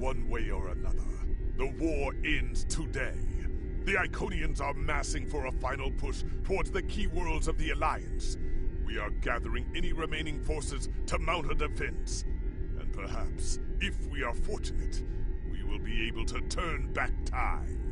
one way or another. The war ends today. The Iconians are massing for a final push towards the key worlds of the Alliance. We are gathering any remaining forces to mount a defense. And perhaps, if we are fortunate, we will be able to turn back time.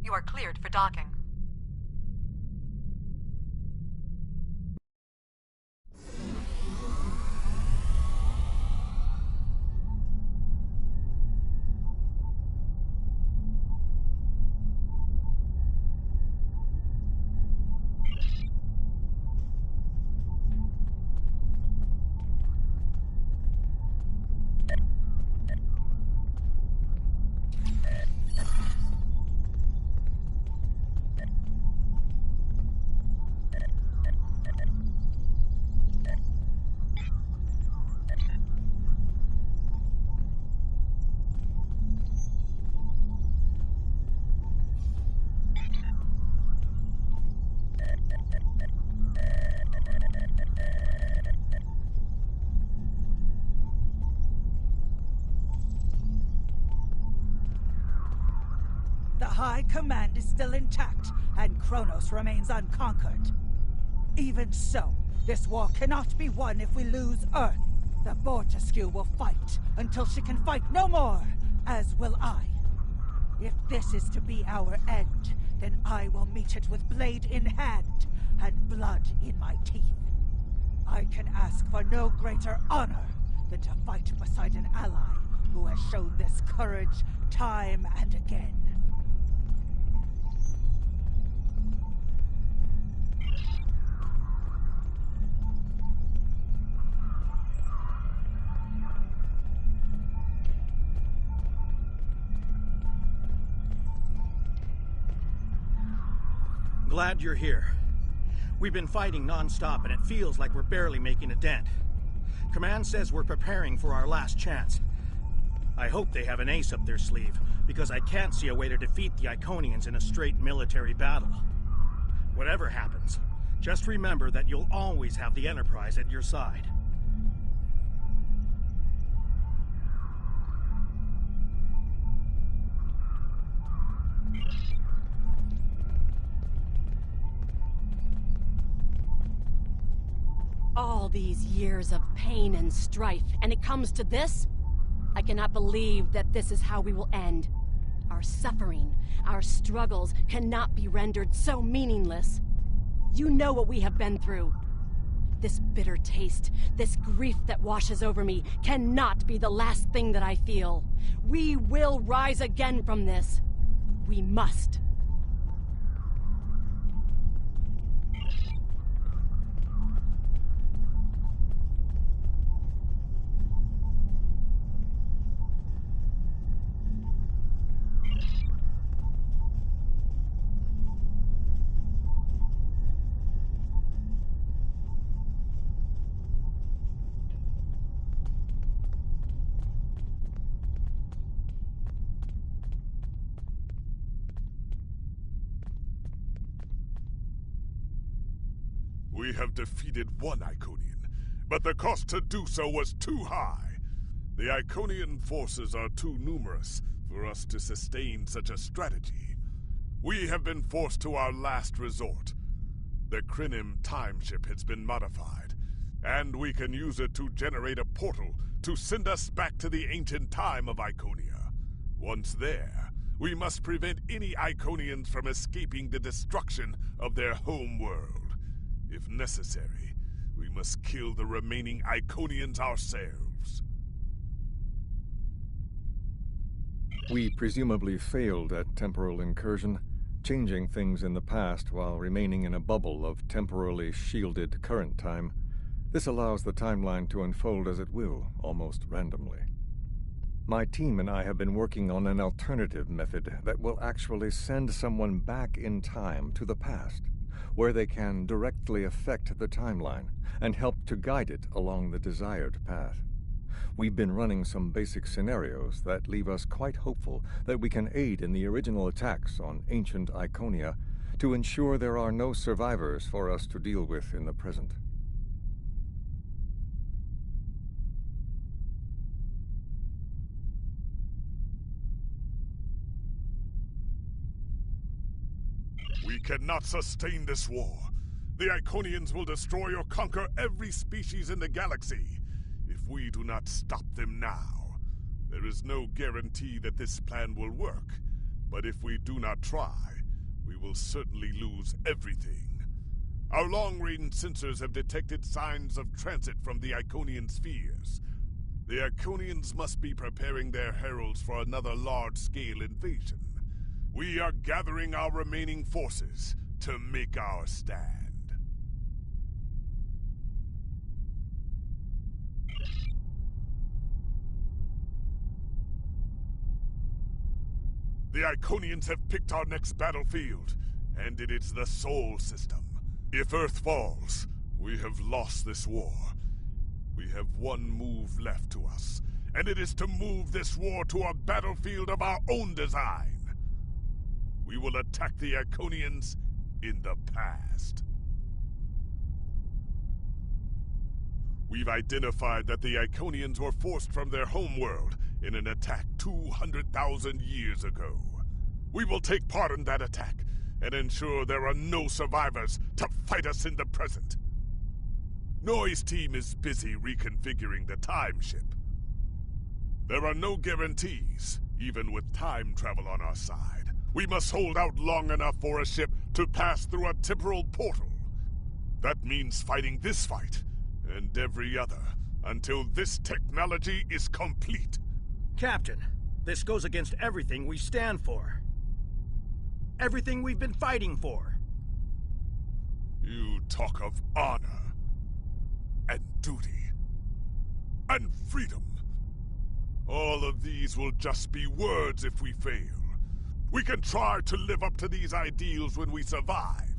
You are cleared for docking. The High Command is still intact, and Kronos remains unconquered. Even so, this war cannot be won if we lose Earth. The Bortesque will fight until she can fight no more, as will I. If this is to be our end, then I will meet it with blade in hand and blood in my teeth. I can ask for no greater honor than to fight beside an ally who has shown this courage time and again. Glad you're here. We've been fighting non-stop and it feels like we're barely making a dent. Command says we're preparing for our last chance. I hope they have an ace up their sleeve, because I can't see a way to defeat the Iconians in a straight military battle. Whatever happens, just remember that you'll always have the Enterprise at your side. All these years of pain and strife, and it comes to this? I cannot believe that this is how we will end. Our suffering, our struggles cannot be rendered so meaningless. You know what we have been through. This bitter taste, this grief that washes over me, cannot be the last thing that I feel. We will rise again from this. We must. We have defeated one Iconian, but the cost to do so was too high. The Iconian forces are too numerous for us to sustain such a strategy. We have been forced to our last resort. The Krynim timeship has been modified, and we can use it to generate a portal to send us back to the ancient time of Iconia. Once there, we must prevent any Iconians from escaping the destruction of their home world. If necessary, we must kill the remaining Iconians ourselves. We presumably failed at temporal incursion, changing things in the past while remaining in a bubble of temporally shielded current time. This allows the timeline to unfold as it will, almost randomly. My team and I have been working on an alternative method that will actually send someone back in time to the past, where they can directly affect the timeline and help to guide it along the desired path. We've been running some basic scenarios that leave us quite hopeful that we can aid in the original attacks on ancient Iconia to ensure there are no survivors for us to deal with in the present. We cannot sustain this war. The Iconians will destroy or conquer every species in the galaxy if we do not stop them now. There is no guarantee that this plan will work, but if we do not try, we will certainly lose everything. Our long-range sensors have detected signs of transit from the Iconian spheres. The Iconians must be preparing their heralds for another large-scale invasion. We are gathering our remaining forces to make our stand. The Iconians have picked our next battlefield, and it is the Sol System. If Earth falls, we have lost this war. We have one move left to us, and it is to move this war to a battlefield of our own design. We will attack the Iconians in the past. We've identified that the Iconians were forced from their homeworld in an attack 200,000 years ago. We will take part in that attack and ensure there are no survivors to fight us in the present. Noi's team is busy reconfiguring the time ship. There are no guarantees, even with time travel on our side. We must hold out long enough for a ship to pass through a temporal portal. That means fighting this fight and every other until this technology is complete. Captain, this goes against everything we stand for. Everything we've been fighting for. You talk of honor, and duty, and freedom. All of these will just be words if we fail. We can try to live up to these ideals when we survive.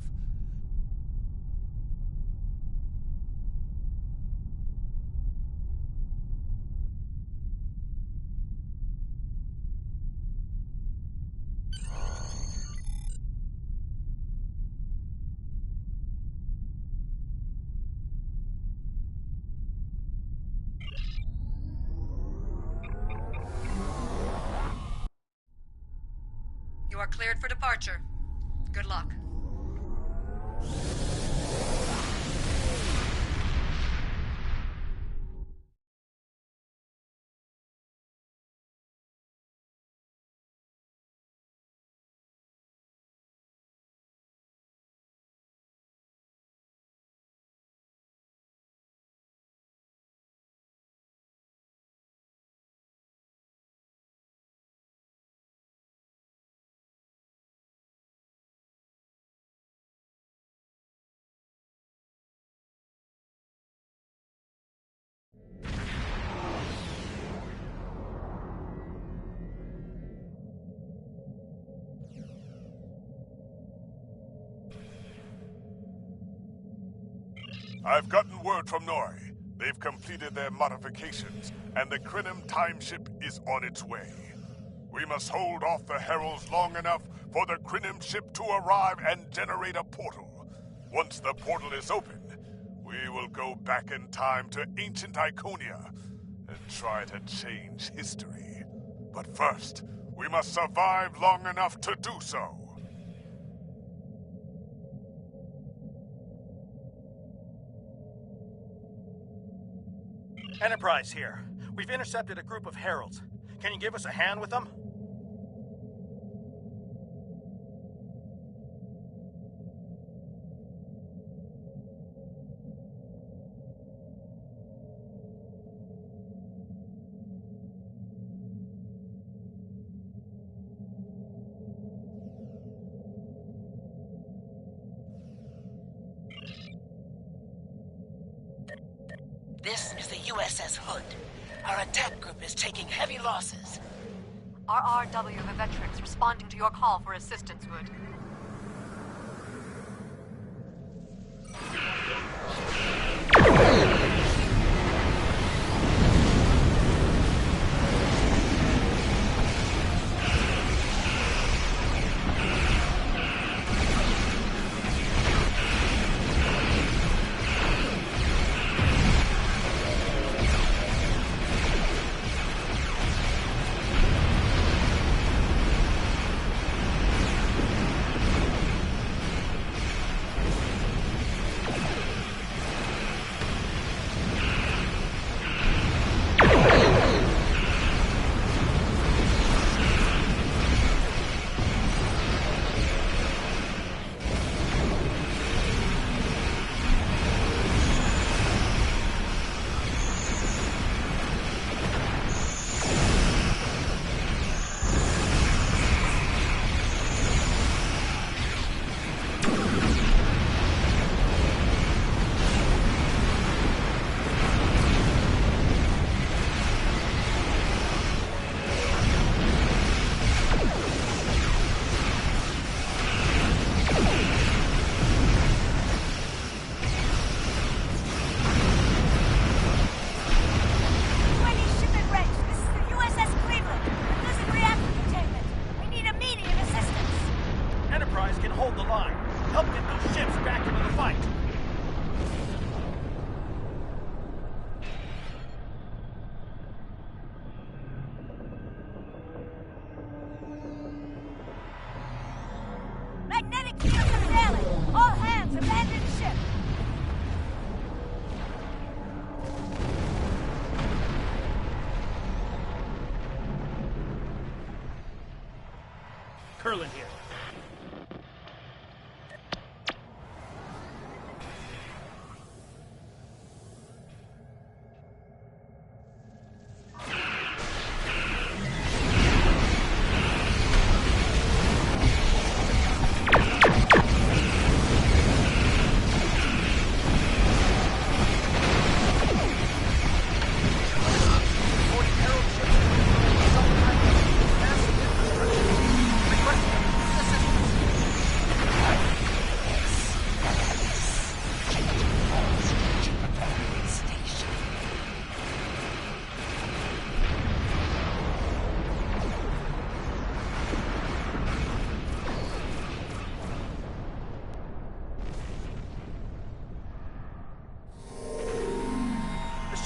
You are cleared for departure. Good luck. I've gotten word from Noi. They've completed their modifications, and the Krynim timeship is on its way. We must hold off the heralds long enough for the Krynim ship to arrive and generate a portal. Once the portal is open, we will go back in time to ancient Iconia and try to change history. But first, we must survive long enough to do so. Enterprise here. We've intercepted a group of heralds. Can you give us a hand with them? This is the USS Hood. Our attack group is taking heavy losses. RRW Vivetrix responding to your call for assistance, Hood. Kurland here.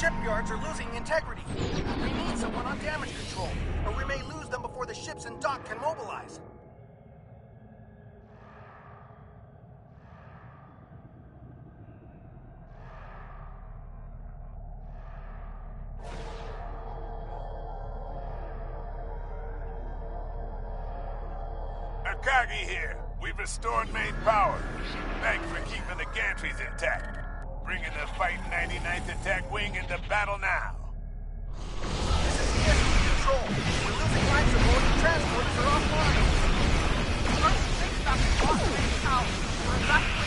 Shipyards are losing integrity. We need someone on damage control, or we may lose them before the ships in dock can mobilize. Akagi here. We've restored main power. Thanks for keeping the gantries intact. Bringing the Fighting 99th Attack Wing into battle now. This is ESP Control. We're losing life support and transporters are offline. Let's think about the cost of power. We're evacuating.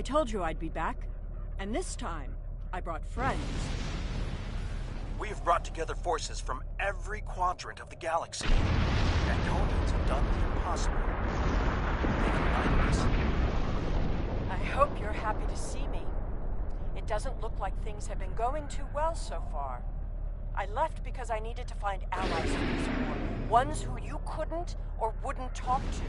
I told you I'd be back. And this time, I brought friends. We have brought together forces from every quadrant of the galaxy. Iconians have done the impossible. They've united us. I hope you're happy to see me. It doesn't look like things have been going too well so far. I left because I needed to find allies for this war. Ones who you couldn't or wouldn't talk to.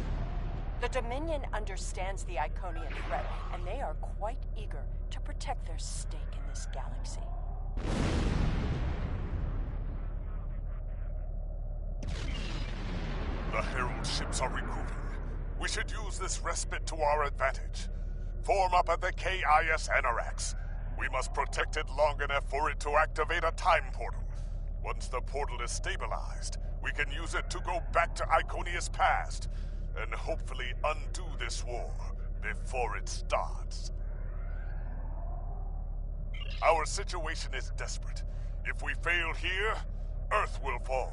The Dominion understands the Iconian threat, and they are quite eager to protect their stake in this galaxy. The Herald ships are regrouping. We should use this respite to our advantage. Form up at the KIS Anorax. We must protect it long enough for it to activate a time portal. Once the portal is stabilized, we can use it to go back to Iconia's past, and hopefully undo this war before it starts. Our situation is desperate. If we fail here, Earth will fall,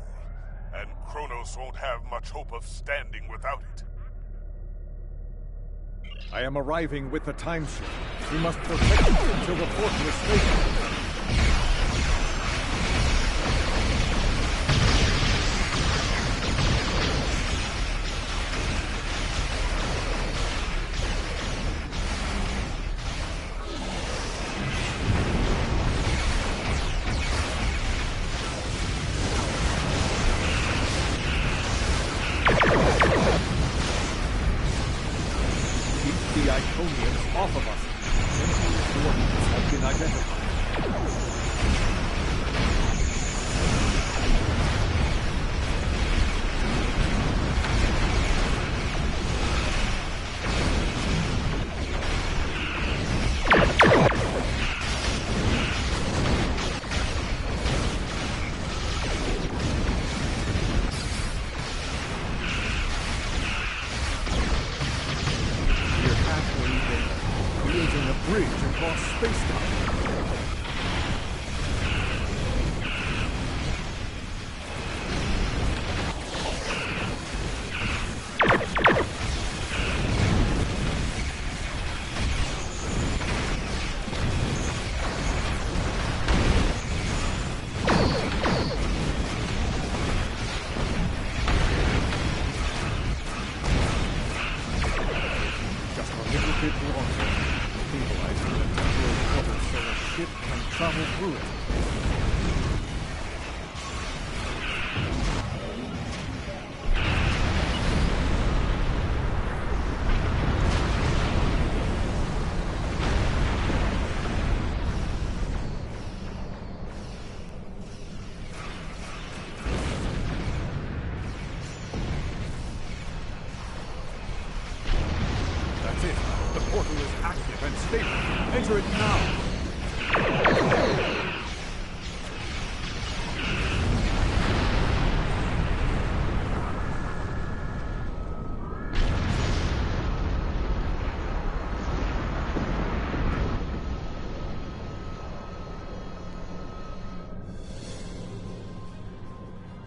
and Kronos won't have much hope of standing without it. I am arriving with the time ship. We must protect it until the portal is stable. The Iconians off of us. Temporary coordinates have been identified. Creating a bridge across space-time. Just a little bit longer. Stabilizing the temporal portal so the ship can travel through it. That's it. The portal is active and stable. Enter it now.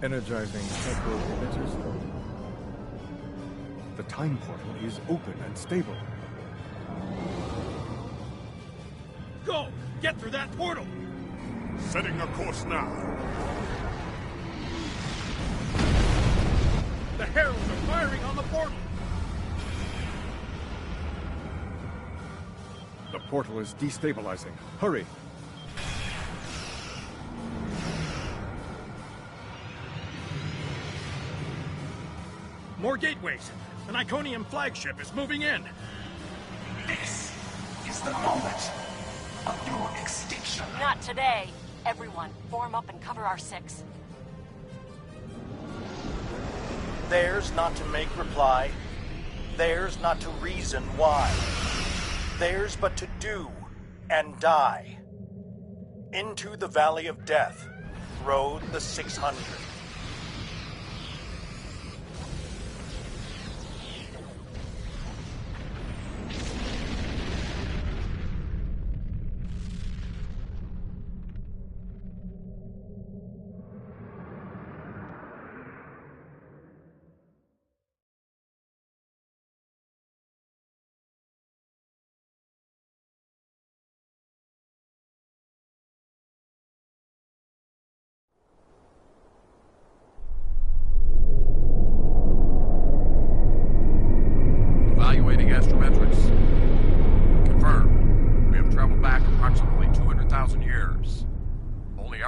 Energizing temporal emitters. The time portal is open and stable. Go! Get through that portal! Setting a course now. The Heralds are firing on the portal! The portal is destabilizing. Hurry! More gateways! An Iconian flagship is moving in! This is the moment of your extinction. Not today. Everyone, form up and cover our six. Theirs not to make reply. Theirs not to reason why. Theirs but to do and die. Into the Valley of Death rode the 600.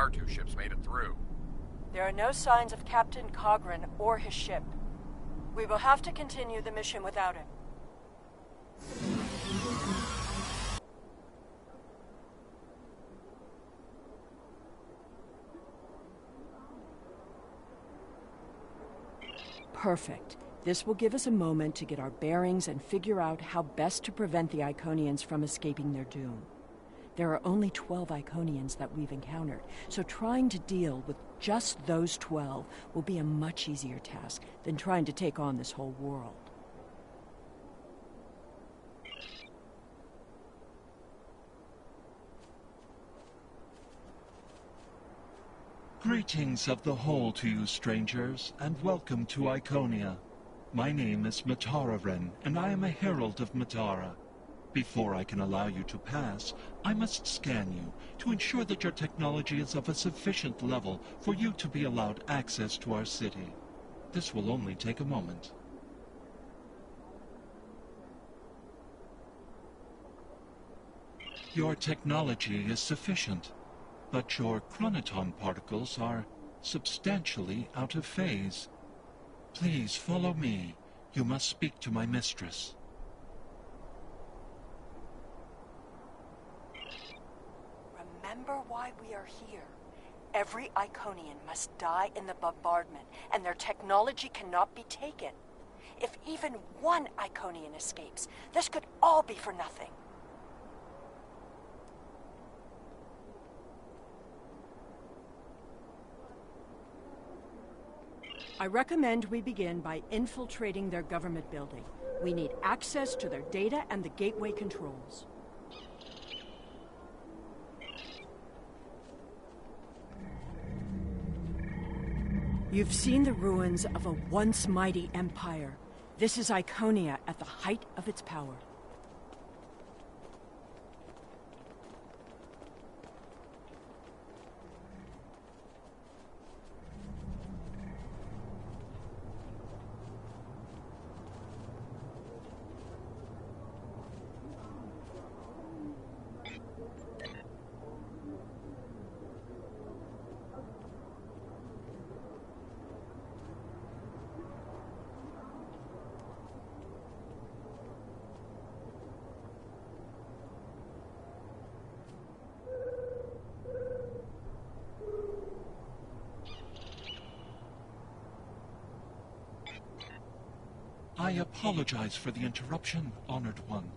our two ships made it through. There are no signs of Captain Cogran or his ship. We will have to continue the mission without him. Perfect. This will give us a moment to get our bearings and figure out how best to prevent the Iconians from escaping their doom. There are only 12 Iconians that we've encountered, so trying to deal with just those 12 will be a much easier task than trying to take on this whole world. Greetings of the whole to you, strangers, and welcome to Iconia. My name is Matararen, and I am a herald of Matara. Before I can allow you to pass, I must scan you to ensure that your technology is of a sufficient level for you to be allowed access to our city. This will only take a moment. Your technology is sufficient, but your chronoton particles are substantially out of phase. Please follow me. You must speak to my mistress. Remember why we are here. Every Iconian must die in the bombardment, and their technology cannot be taken. If even one Iconian escapes, this could all be for nothing. I recommend we begin by infiltrating their government building. We need access to their data and the gateway controls. You've seen the ruins of a once mighty empire. This is Iconia at the height of its power. I apologize for the interruption, Honored One.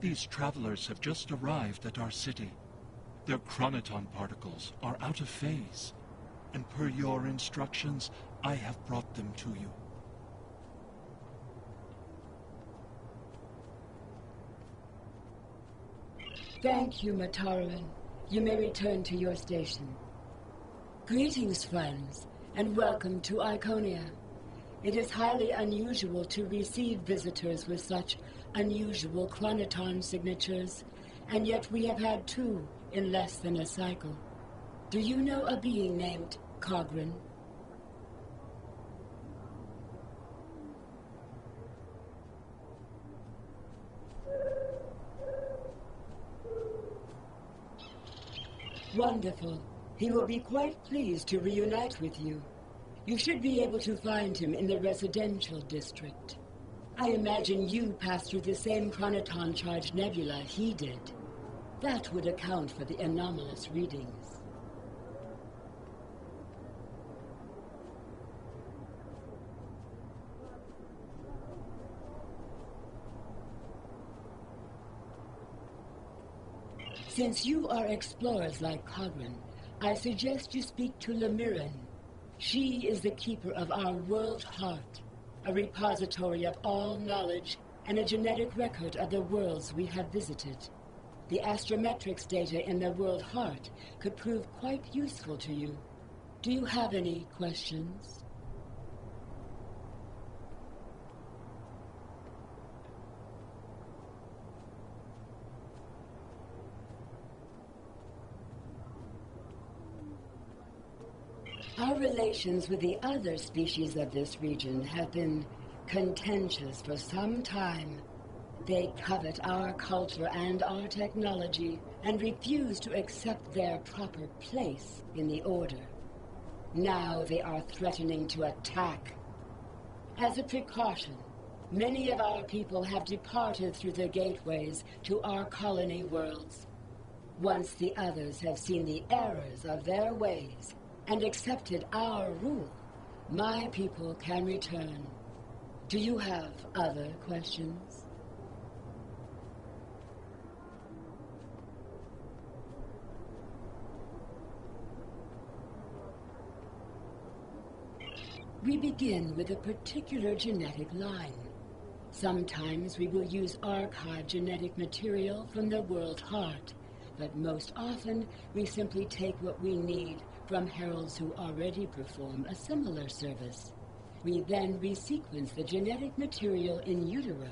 These travelers have just arrived at our city. Their chronoton particles are out of phase, and per your instructions, I have brought them to you. Thank you, Matararen. You may return to your station. Greetings, friends, and welcome to Iconia. It is highly unusual to receive visitors with such unusual chronoton signatures, and yet we have had 2 in less than a cycle. Do you know a being named Cogran? Wonderful. He will be quite pleased to reunite with you. You should be able to find him in the residential district. I imagine you passed through the same chronoton-charged nebula he did. That would account for the anomalous readings. Since you are explorers like Cogran, I suggest you speak to Lemiren. She is the keeper of our world heart, a repository of all knowledge and a genetic record of the worlds we have visited. The astrometrics data in the world heart could prove quite useful to you. Do you have any questions? Our relations with the other species of this region have been contentious for some time. They covet our culture and our technology and refuse to accept their proper place in the Order. Now they are threatening to attack. As a precaution, many of our people have departed through the gateways to our colony worlds. Once the others have seen the errors of their ways and accepted our rule, my people can return. Do you have other questions? We begin with a particular genetic line. Sometimes we will use archived genetic material from the World Heart, but most often we simply take what we need from heralds who already perform a similar service. We then resequence the genetic material in utero,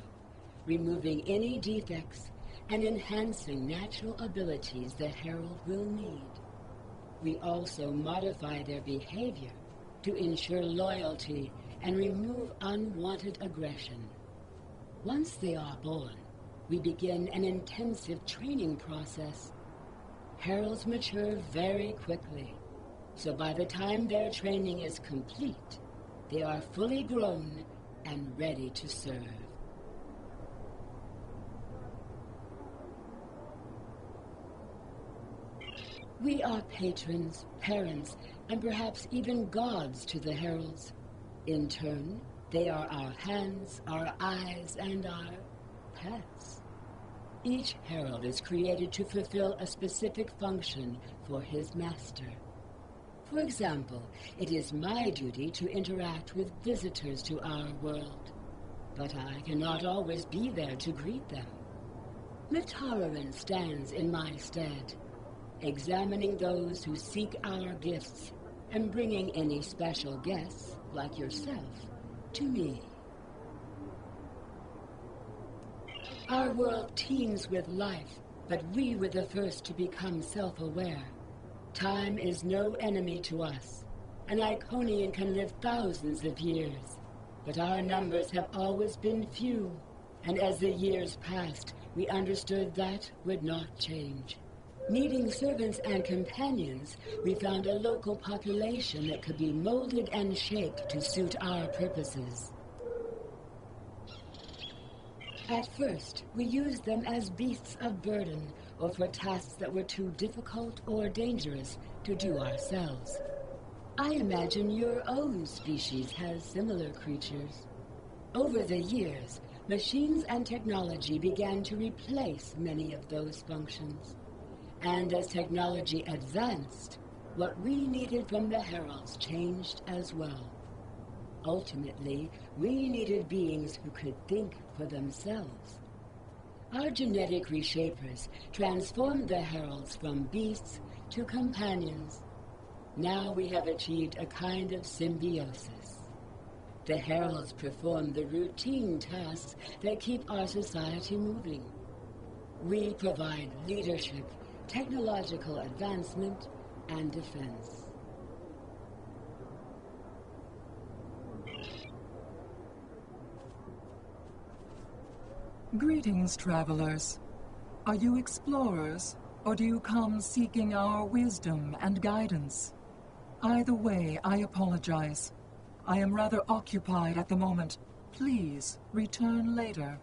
removing any defects and enhancing natural abilities that herald will need. We also modify their behavior to ensure loyalty and remove unwanted aggression. Once they are born, we begin an intensive training process. Heralds mature very quickly, so by the time their training is complete, they are fully grown and ready to serve. We are patrons, parents, and perhaps even gods to the heralds. In turn, they are our hands, our eyes, and our pets. Each herald is created to fulfill a specific function for his master. For example, it is my duty to interact with visitors to our world, but I cannot always be there to greet them. Mitararan stands in my stead, examining those who seek our gifts and bringing any special guests, like yourself, to me. Our world teems with life, but we were the first to become self-aware. Time is no enemy to us. An Iconian can live thousands of years, but our numbers have always been few, and as the years passed, we understood that would not change. Needing servants and companions, we found a local population that could be molded and shaped to suit our purposes. At first, we used them as beasts of burden, or for tasks that were too difficult or dangerous to do ourselves. I imagine your own species has similar creatures. Over the years, machines and technology began to replace many of those functions. And as technology advanced, what we needed from the heralds changed as well. Ultimately, we needed beings who could think for themselves. Our genetic reshapers transformed the heralds from beasts to companions. Now we have achieved a kind of symbiosis. The heralds perform the routine tasks that keep our society moving. We provide leadership, technological advancement, and defense. Greetings, travelers. Are you explorers, or do you come seeking our wisdom and guidance? Either way, I apologize. I am rather occupied at the moment. Please return later.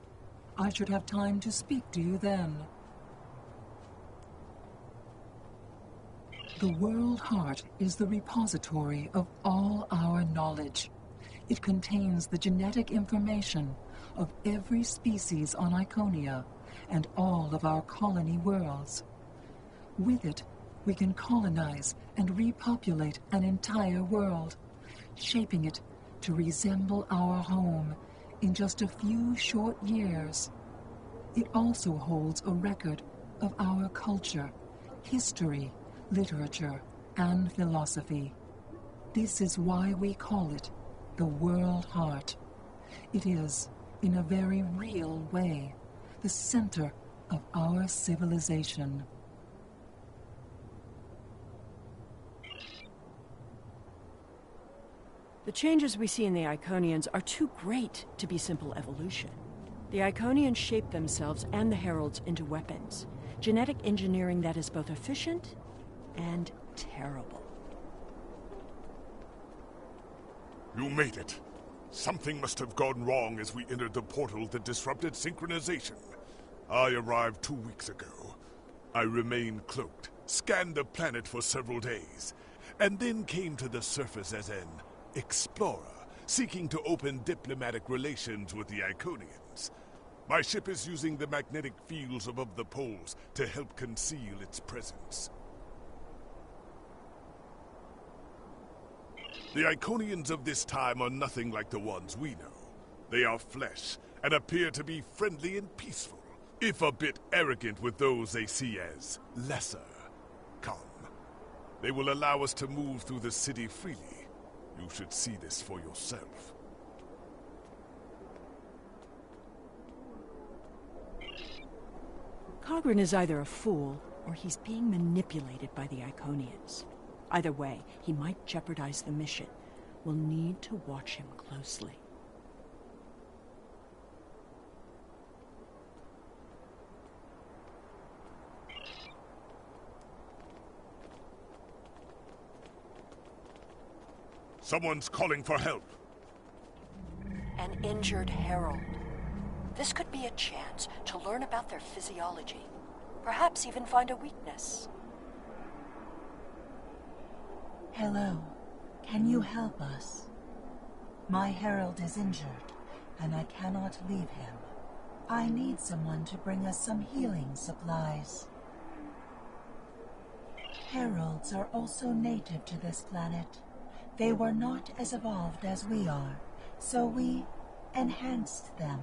I should have time to speak to you then. The World Heart is the repository of all our knowledge. It contains the genetic information of every species on Iconia and all of our colony worlds. With it, we can colonize and repopulate an entire world, shaping it to resemble our home in just a few short years. It also holds a record of our culture, history, literature, and philosophy. This is why we call it the World Heart. It is, in a very real way, the center of our civilization. The changes we see in the Iconians are too great to be simple evolution. The Iconians shape themselves and the Heralds into weapons. Genetic engineering that is both efficient and terrible. You made it. Something must have gone wrong as we entered the portal that disrupted synchronization. I arrived 2 weeks ago. I remained cloaked, scanned the planet for several days, and then came to the surface as an explorer, seeking to open diplomatic relations with the Iconians. My ship is using the magnetic fields above the poles to help conceal its presence. The Iconians of this time are nothing like the ones we know. They are flesh, and appear to be friendly and peaceful, if a bit arrogant with those they see as lesser. Come. They will allow us to move through the city freely. You should see this for yourself. Cogran is either a fool, or he's being manipulated by the Iconians. Either way, he might jeopardize the mission. We'll need to watch him closely. Someone's calling for help. An injured Herald. This could be a chance to learn about their physiology. Perhaps even find a weakness. Hello. Can you help us? My Herald is injured, and I cannot leave him. I need someone to bring us some healing supplies. Heralds are also native to this planet. They were not as evolved as we are, so we enhanced them.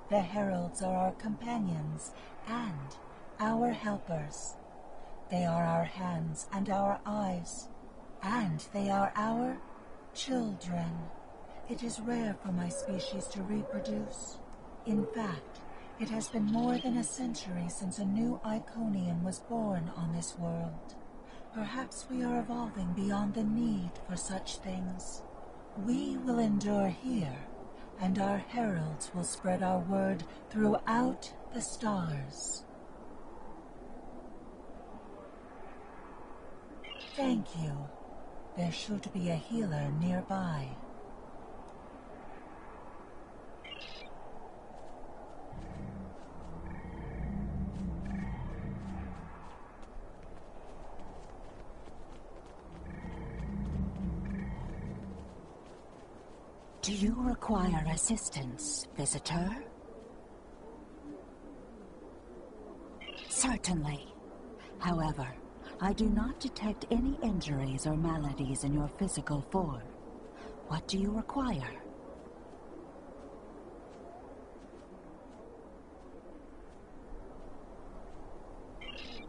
The Heralds are our companions and our helpers. They are our hands and our eyes, and they are our children. It is rare for my species to reproduce. In fact, it has been more than a century since a new Iconian was born on this world. Perhaps we are evolving beyond the need for such things. We will endure here, and our heralds will spread our word throughout the stars. Thank you. There should be a healer nearby. Do you require assistance, visitor? Certainly. However, I do not detect any injuries or maladies in your physical form. What do you require?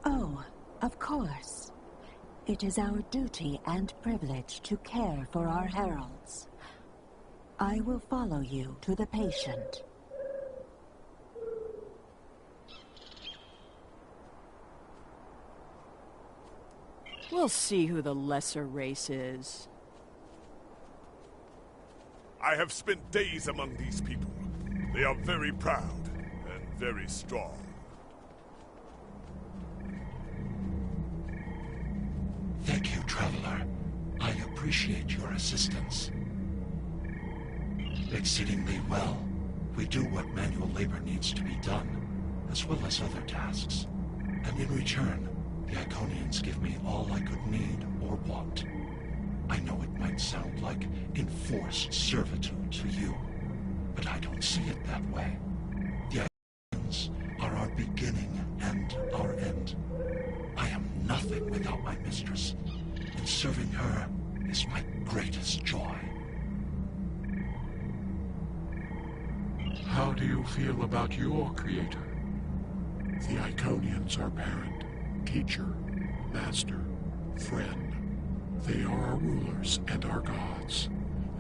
Oh, of course. It is our duty and privilege to care for our heralds. I will follow you to the patient. We'll see who the lesser race is. I have spent days among these people. They are very proud and very strong. Thank you, Traveler. I appreciate your assistance. Exceedingly well. We do what manual labor needs to be done, as well as other tasks. And in return, the Iconians give me all I could need or want. I know it might sound like enforced servitude to you, but I don't see it that way. The Iconians are our beginning and our end. I am nothing without my mistress, and serving her is my greatest joy. How do you feel about your creator? The Iconians are parent, teacher, master, friend. They are our rulers and our gods,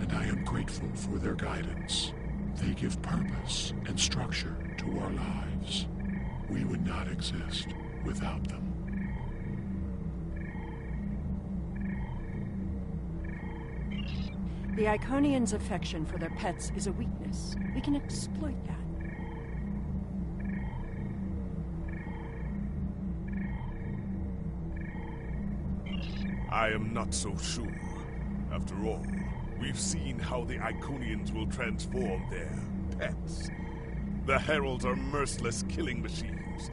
and I am grateful for their guidance. They give purpose and structure to our lives. We would not exist without them. The Iconians' affection for their pets is a weakness. We can exploit that. I am not so sure. After all, we've seen how the Iconians will transform their pets. The Heralds are merciless killing machines.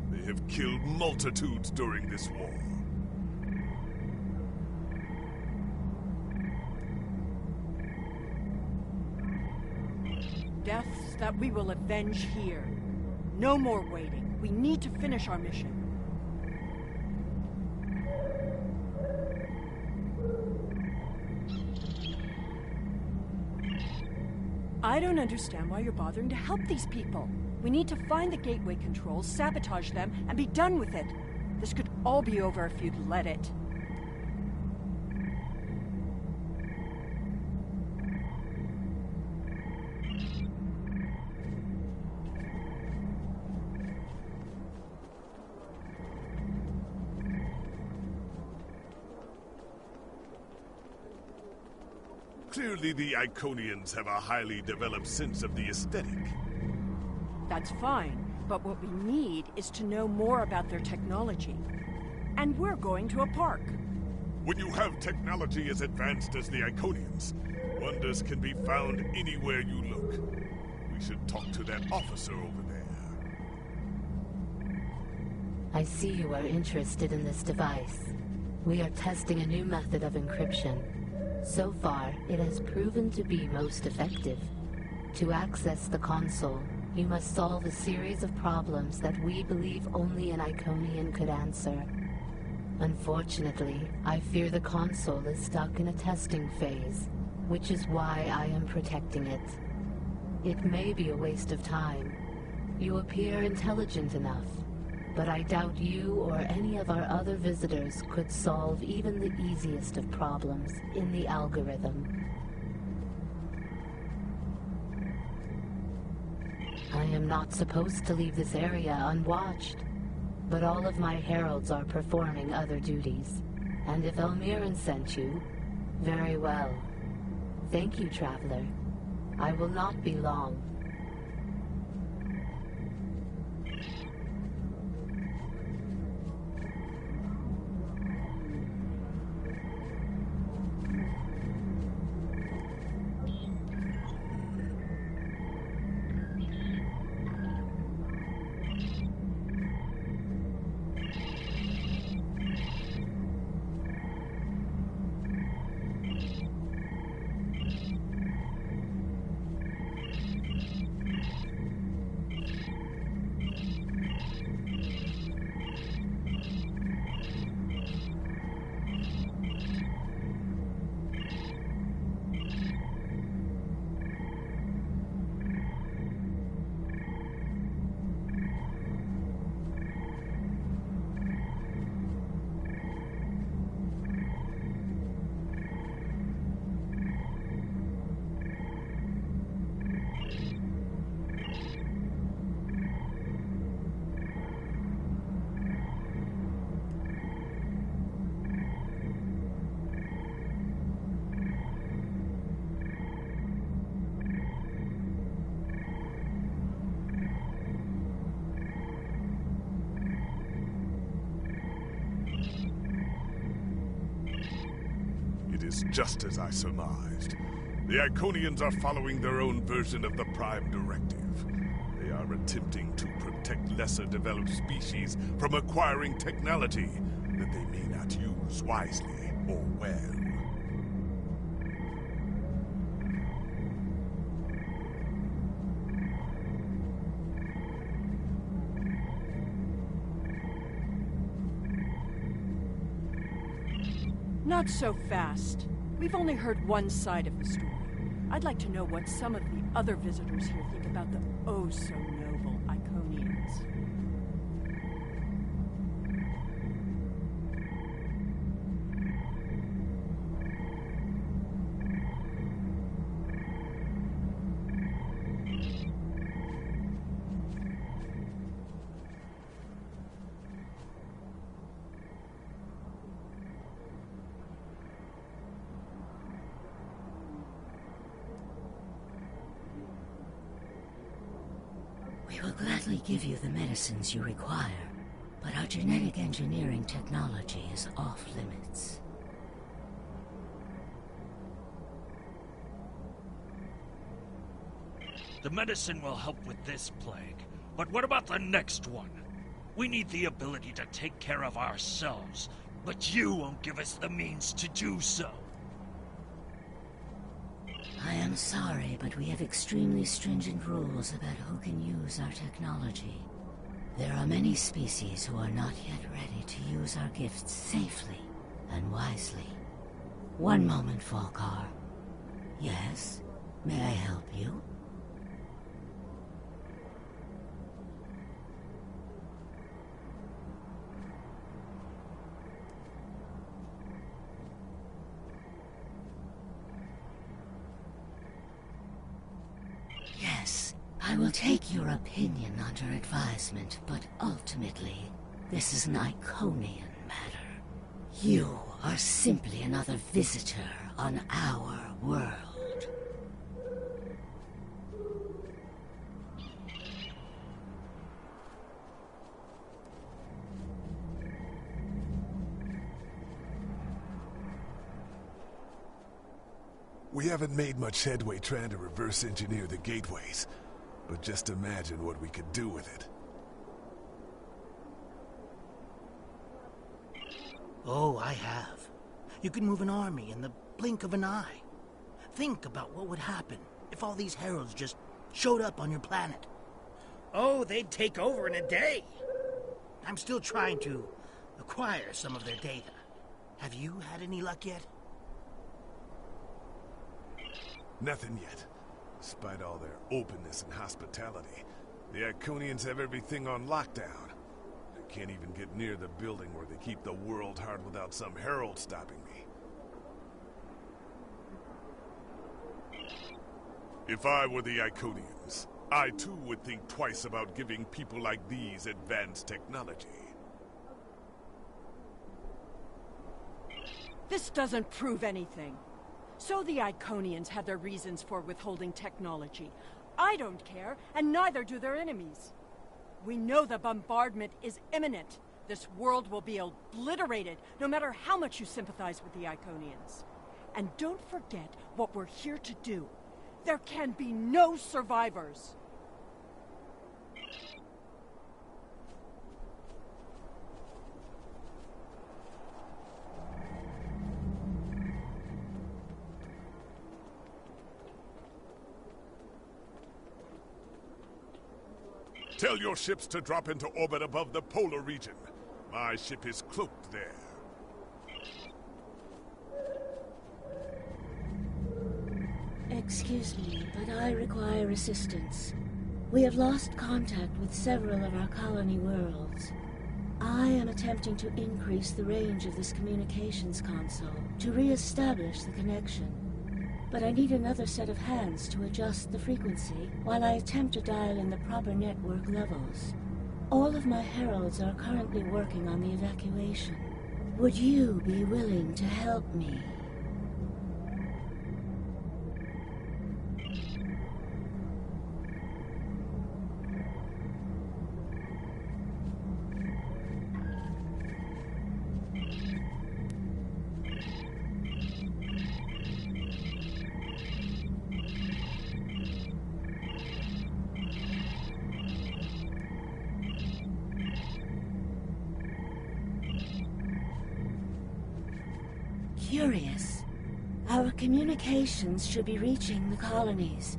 They have killed multitudes during this war. Deaths that we will avenge here. No more waiting. We need to finish our mission. I don't understand why you're bothering to help these people. We need to find the gateway controls, sabotage them, and be done with it. This could all be over if you'd let it. Clearly, the Iconians have a highly developed sense of the aesthetic. That's fine, but what we need is to know more about their technology. And we're going to a park. When you have technology as advanced as the Iconians, wonders can be found anywhere you look. We should talk to that officer over there. I see you are interested in this device. We are testing a new method of encryption. So far, it has proven to be most effective. To access the console, you must solve a series of problems that we believe only an Iconian could answer. Unfortunately, I fear the console is stuck in a testing phase, which is why I am protecting it. It may be a waste of time. You appear intelligent enough, but I doubt you or any of our other visitors could solve even the easiest of problems in the algorithm. I am not supposed to leave this area unwatched, but all of my heralds are performing other duties. And if Elmiran sent you, very well. Thank you, Traveler. I will not be long. Just as I surmised. The Iconians are following their own version of the Prime Directive. They are attempting to protect lesser-developed species from acquiring technology that they may not use wisely or well. Not so fast. We've only heard one side of the story. I'd like to know what some of the other visitors here think about the oh-so-noble Iconians. We will gladly give you the medicines you require, but our genetic engineering technology is off limits. The medicine will help with this plague. But what about the next one? We need the ability to take care of ourselves, but you won't give us the means to do so. I am sorry, but we have extremely stringent rules about who can use our technology. There are many species who are not yet ready to use our gifts safely and wisely. One moment, Falkar. Yes? May I help you? Yes, I will take your opinion under advisement, but ultimately, this is an Iconian matter. You are simply another visitor on our world. We haven't made much headway trying to reverse engineer the gateways, but just imagine what we could do with it. Oh, I have. You can move an army in the blink of an eye. Think about what would happen if all these heralds just showed up on your planet. Oh, they'd take over in a day. I'm still trying to acquire some of their data. Have you had any luck yet? Nothing yet. Despite all their openness and hospitality, the Iconians have everything on lockdown. I can't even get near the building where they keep the world heart without some herald stopping me. If I were the Iconians, I too would think twice about giving people like these advanced technology. This doesn't prove anything. So the Iconians had their reasons for withholding technology. I don't care, and neither do their enemies. We know the bombardment is imminent. This world will be obliterated, no matter how much you sympathize with the Iconians. And don't forget what we're here to do. There can be no survivors. Tell your ships to drop into orbit above the polar region. My ship is cloaked there. Excuse me, but I require assistance. We have lost contact with several of our colony worlds. I am attempting to increase the range of this communications console to re-establish the connection. But I need another set of hands to adjust the frequency while I attempt to dial in the proper network levels. All of my heralds are currently working on the evacuation. Would you be willing to help me? Curious. Our communications should be reaching the colonies,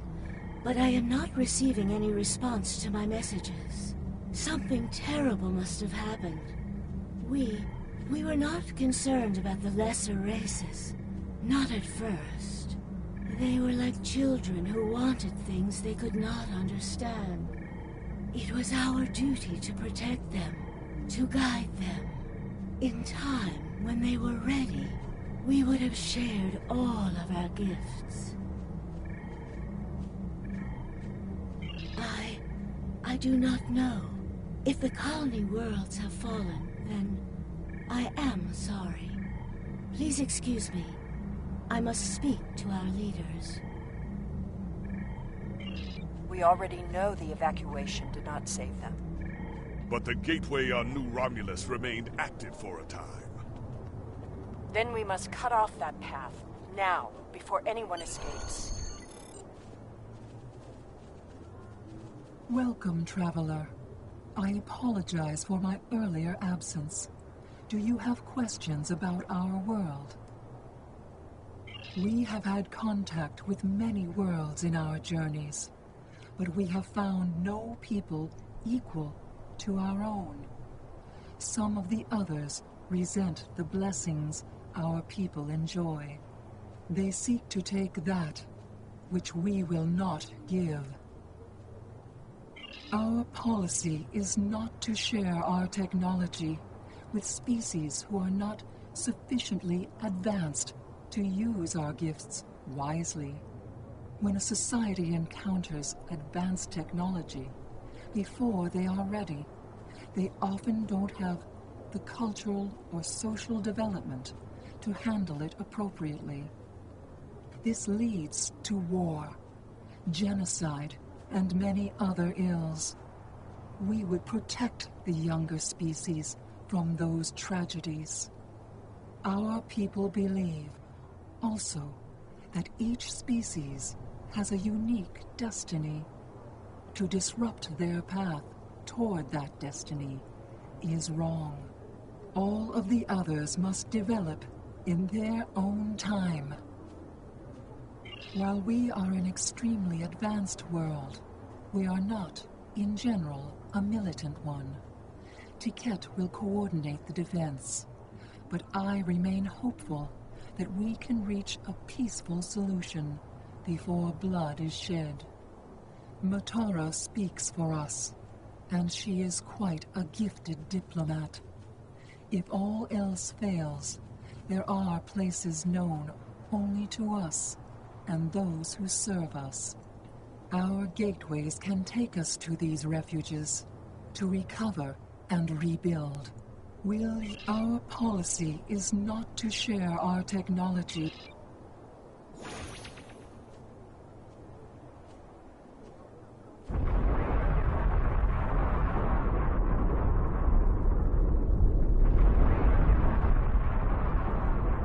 but I am not receiving any response to my messages. Something terrible must have happened. We were not concerned about the lesser races. Not at first. They were like children who wanted things they could not understand. It was our duty to protect them, to guide them. In time, when they were ready, we would have shared all of our gifts. I do not know. If the colony worlds have fallen, then I am sorry. Please excuse me. I must speak to our leaders. We already know the evacuation did not save them. But the gateway on New Romulus remained active for a time. Then we must cut off that path, now, before anyone escapes. Welcome, traveler. I apologize for my earlier absence. Do you have questions about our world? We have had contact with many worlds in our journeys, but we have found no people equal to our own. Some of the others resent the blessings our people enjoy. They seek to take that which we will not give. Our policy is not to share our technology with species who are not sufficiently advanced to use our gifts wisely. When a society encounters advanced technology, before they are ready, they often don't have the cultural or social development to handle it appropriately. This leads to war, genocide, and many other ills. We would protect the younger species from those tragedies. Our people believe also that each species has a unique destiny. To disrupt their path toward that destiny is wrong. All of the others must develop in their own time. While we are an extremely advanced world, we are not, in general, a militant one. Tiket will coordinate the defense, but I remain hopeful that we can reach a peaceful solution before blood is shed. Matara speaks for us, and she is quite a gifted diplomat. If all else fails, there are places known only to us and those who serve us. Our gateways can take us to these refuges to recover and rebuild. Our policy is not to share our technology.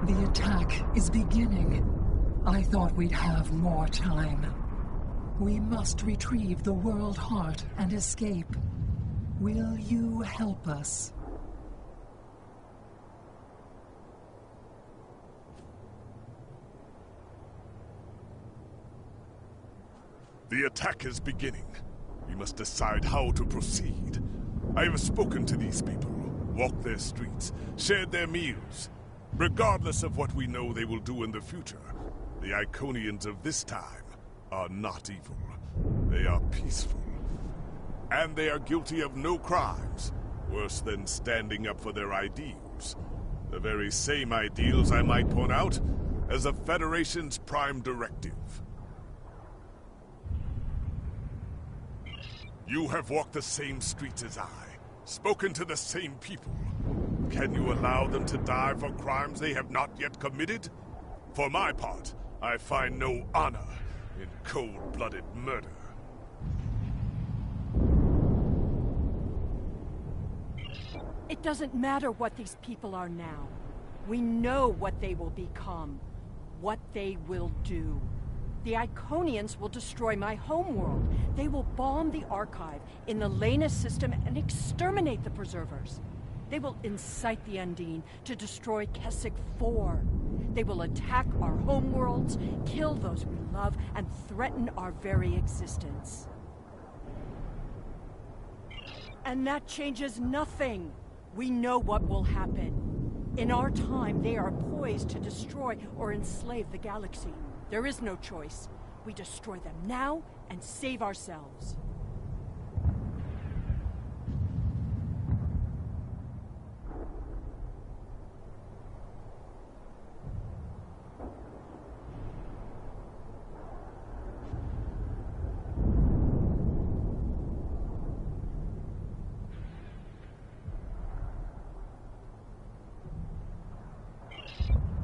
The attack is beginning. I thought we'd have more time. We must retrieve the World Heart and escape. Will you help us? The attack is beginning. We must decide how to proceed. I have spoken to these people, walked their streets, shared their meals. Regardless of what we know they will do in the future, the Iconians of this time are not evil. They are peaceful. And they are guilty of no crimes, worse than standing up for their ideals. The very same ideals, I might point out, as the Federation's prime directive. You have walked the same streets as I, spoken to the same people. Can you allow them to die for crimes they have not yet committed? For my part, I find no honor in cold-blooded murder. It doesn't matter what these people are now. We know what they will become, what they will do. The Iconians will destroy my homeworld. They will bomb the Archive in the Lena system and exterminate the Preservers. They will incite the Undine to destroy Keswick 4. They will attack our homeworlds, kill those we love, and threaten our very existence. And that changes nothing. We know what will happen. In our time, they are poised to destroy or enslave the galaxy. There is no choice. We destroy them now and save ourselves.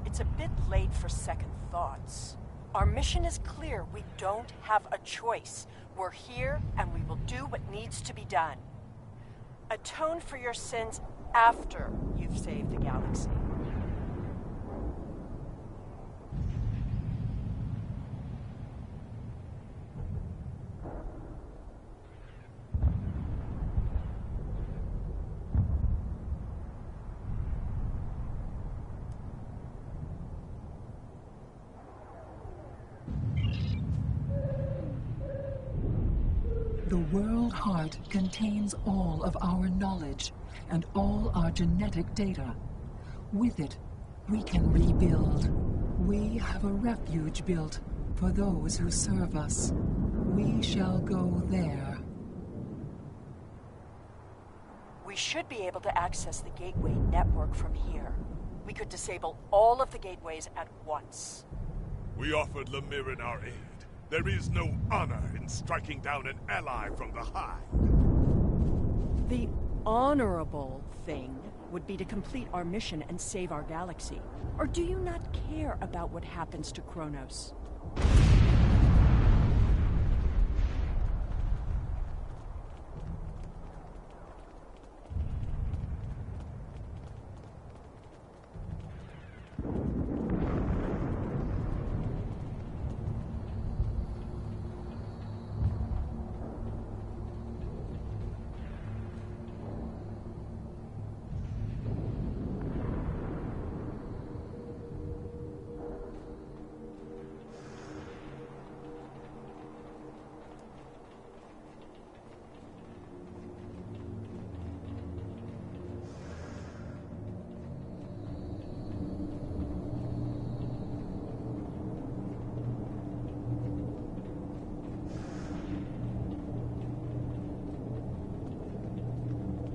It's a bit late for second thoughts. Our mission is clear. We don't have a choice. We're here, and we will do what needs to be done. Atone for your sins after you've saved the galaxy. The World Heart contains all of our knowledge and all our genetic data. With it, we can rebuild. We have a refuge built for those who serve us. We shall go there. We should be able to access the gateway network from here. We could disable all of the gateways at once. We offered Lemirin our aid. There is no honor in striking down an ally from the Hive. The honorable thing would be to complete our mission and save our galaxy. Or do you not care about what happens to Kronos?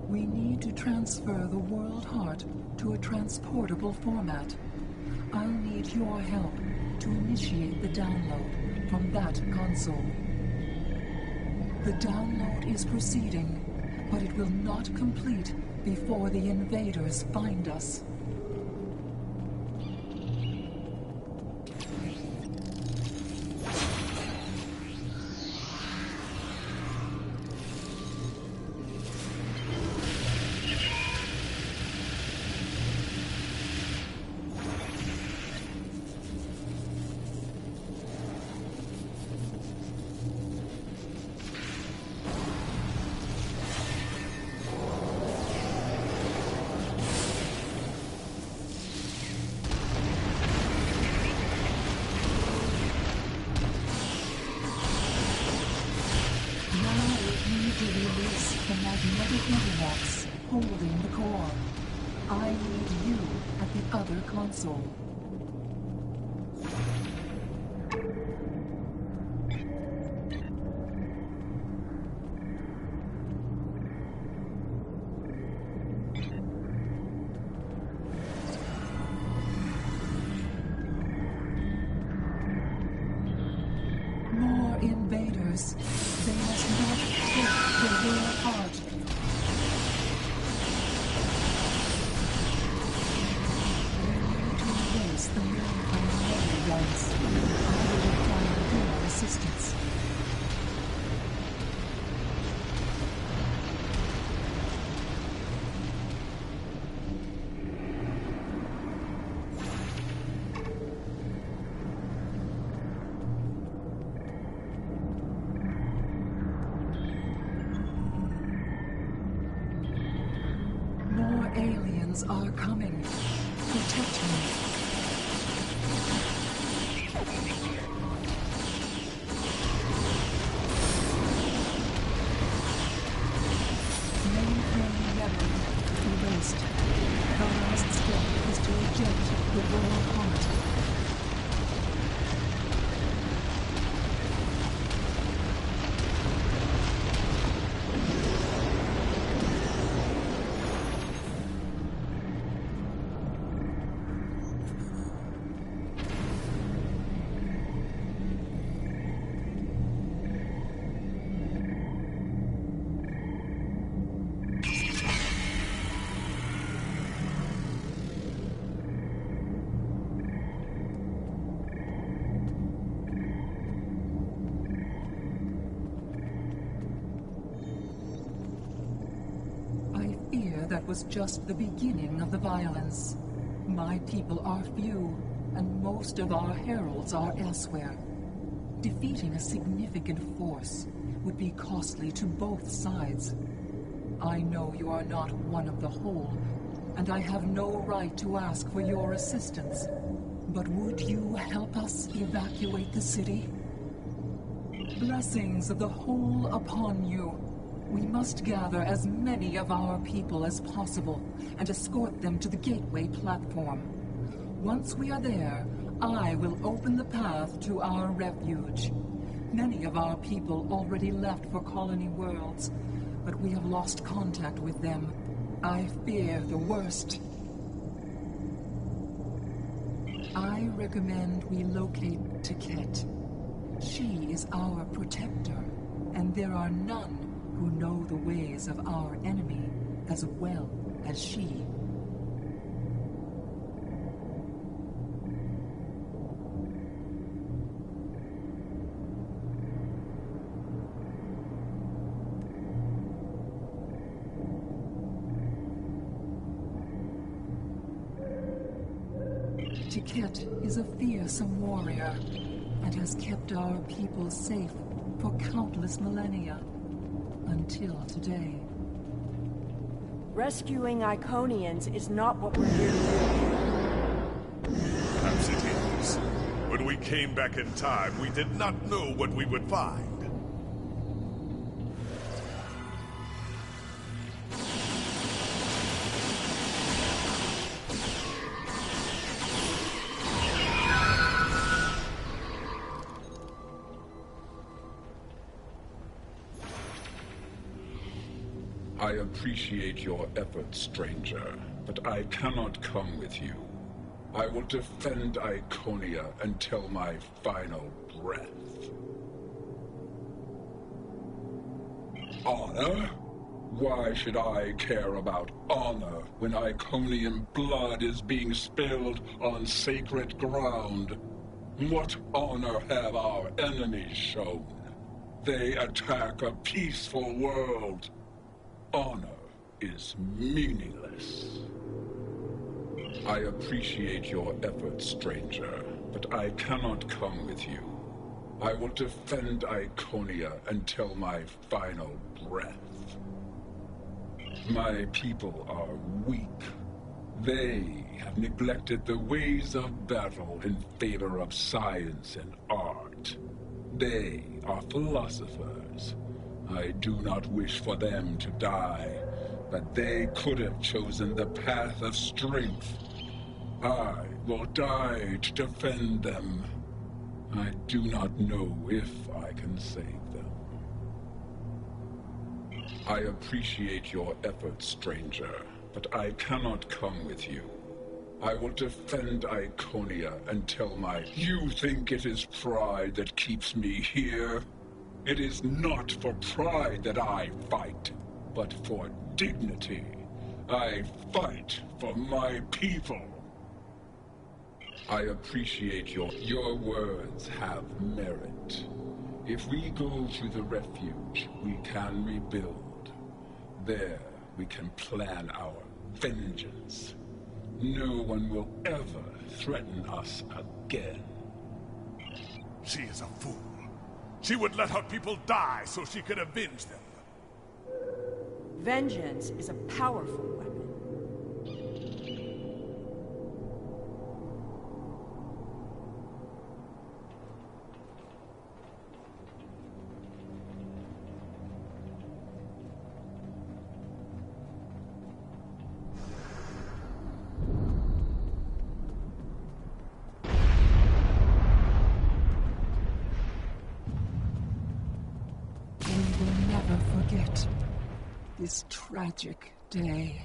We need to transfer the World Heart to a transportable format. I'll need your help to initiate the download from that console. The download is proceeding, but it will not complete before the invaders find us. The magnetic interlocks holding the core. I need you at the other console. More invaders. They must not take the World Heart. We need to erase the mankind memory rights. I will require your assistance. Aliens are coming. Protect me. Mainframe memory erased. The last step is to eject the World Heart. That was just the beginning of the violence. My people are few, and most of our heralds are elsewhere. Defeating a significant force would be costly to both sides. I know you are not one of the whole, and I have no right to ask for your assistance. But would you help us evacuate the city? Blessings of the whole upon you. We must gather as many of our people as possible and escort them to the gateway platform. Once we are there, I will open the path to our refuge. Many of our people already left for Colony Worlds, but we have lost contact with them. I fear the worst. I recommend we locate Tiket. She is our protector, and there are none who know the ways of our enemy as well as she. Tiket is a fearsome warrior and has kept our people safe for countless millennia, until today. Rescuing Iconians is not what we're here to do. Perhaps it is. When we came back in time, we did not know what we would find. I appreciate your efforts, stranger, but I cannot come with you. I will defend Iconia until my final breath. Honor? Why should I care about honor when Iconian blood is being spilled on sacred ground? What honor have our enemies shown? They attack a peaceful world. Honor is meaningless. I appreciate your efforts, stranger, but I cannot come with you. I will defend Iconia until my final breath. My people are weak. They have neglected the ways of battle in favor of science and art. They are philosophers. I do not wish for them to die, but they could have chosen the path of strength. I will die to defend them. I do not know if I can save them. I appreciate your efforts, stranger, but I cannot come with you. I will defend Iconia until my... You think it is pride that keeps me here? It is not for pride that I fight, but for dignity. I fight for my people. I appreciate your words have merit. If we go to the refuge, we can rebuild. There, we can plan our vengeance. No one will ever threaten us again. She is a fool. She would let her people die so she could avenge them. Vengeance is a powerful weapon. This tragic day.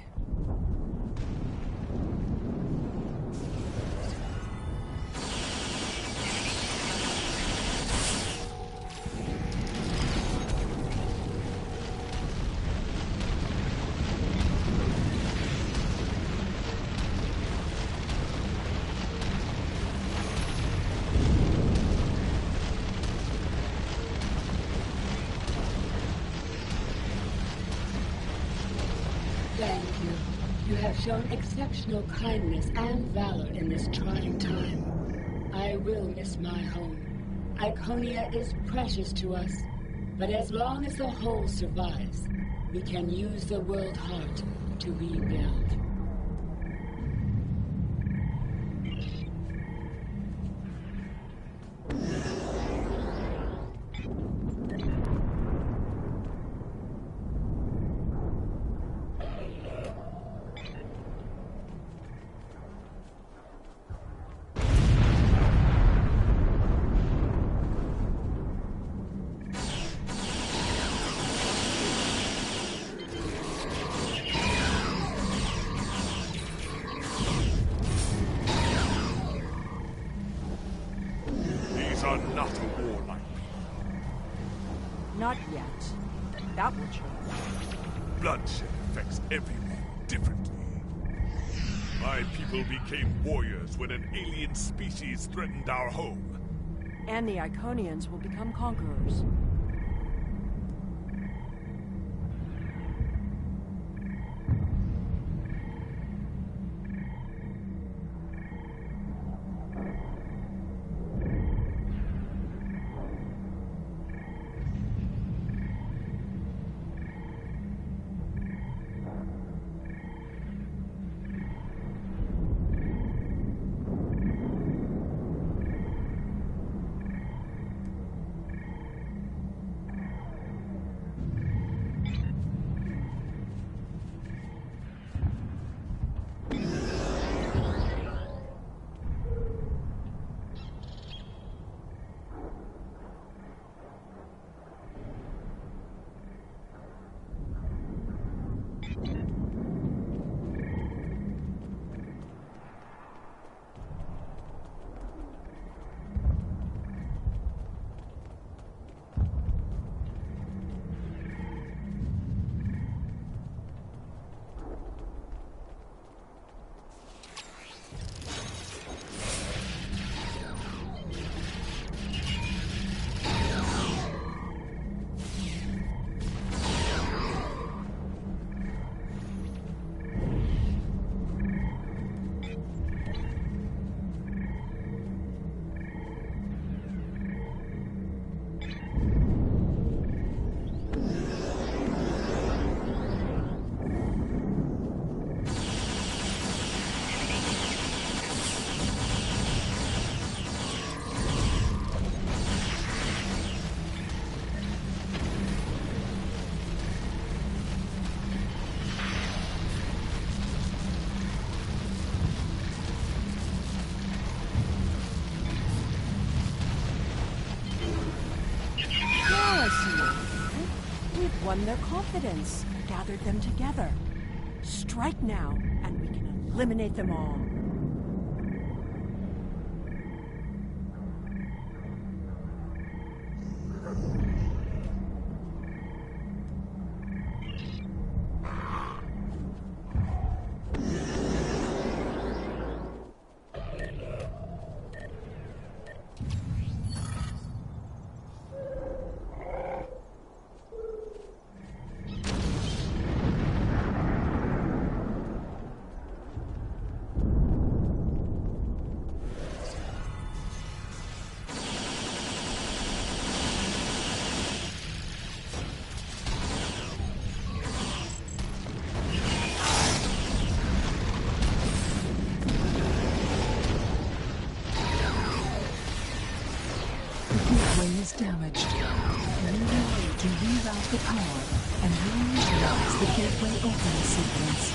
Thank you. You have shown exceptional kindness and valor in this trying time. I will miss my home. Iconia is precious to us, but as long as the whole survives, we can use the world heart to rebuild. are not a warlike. Not yet. That will change. Bloodshed affects everyone differently. My people became warriors when an alien species threatened our home. And the Iconians will become conquerors. We've won their confidence, gathered them together. Strike now, and we can eliminate them all. Is damaged. We need to reroute the power and reinitialize the gateway opening sequence.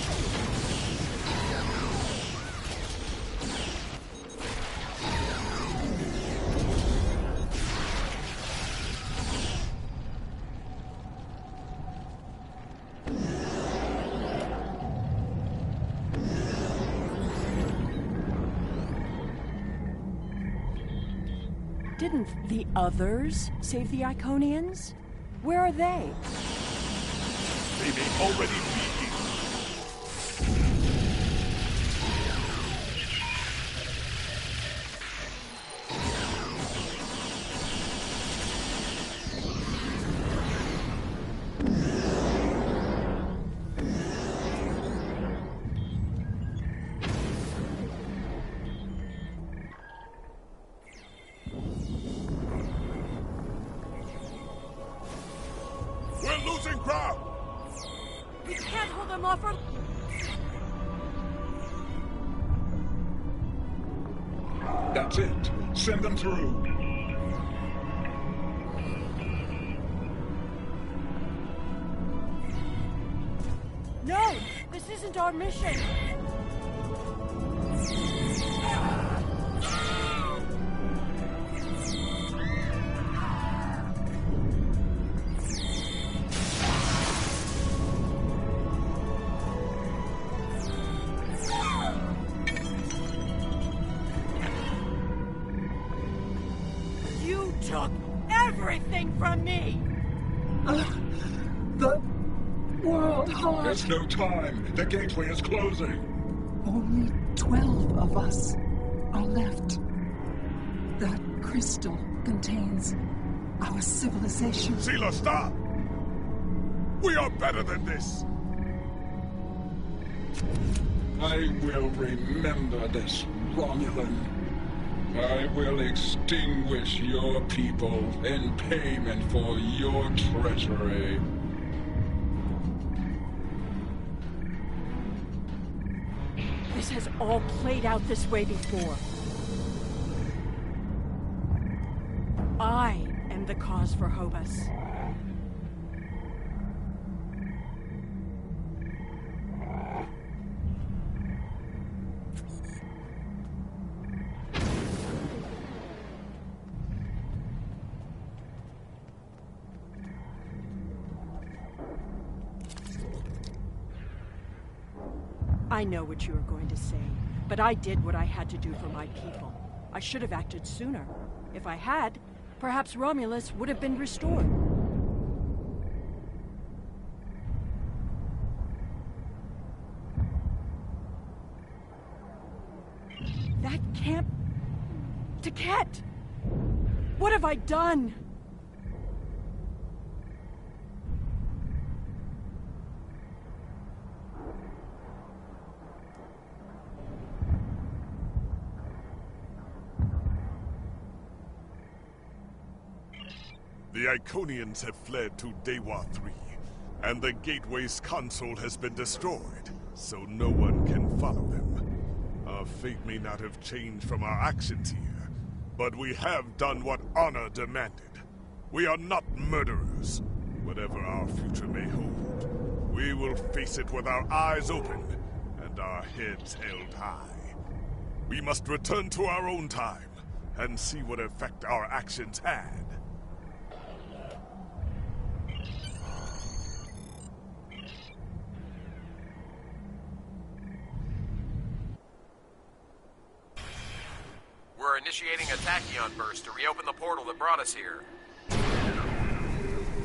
Didn't the others save the Iconians? Where are they? They may already be here. We can't hold them off for... That's it. Send them through. No! This isn't our mission! took everything from me! The World Heart. There's no time. The gateway is closing. Only 12 of us are left. That crystal contains our civilization. Sela, stop! We are better than this! I will remember this, Romulan. I will extinguish your people in payment for your treachery. This has all played out this way before. I am the cause for Hobus. I know what you are going to say, but I did what I had to do for my people. I should have acted sooner. If I had, perhaps Romulus would have been restored. That camp... Taket! What have I done? The Iconians have fled to Dewa 3, and the Gateway's console has been destroyed, so no one can follow them. Our fate may not have changed from our actions here, but we have done what honor demanded. We are not murderers. Whatever our future may hold, we will face it with our eyes open and our heads held high. We must return to our own time and see what effect our actions had. We're initiating a tachyon burst to reopen the portal that brought us here.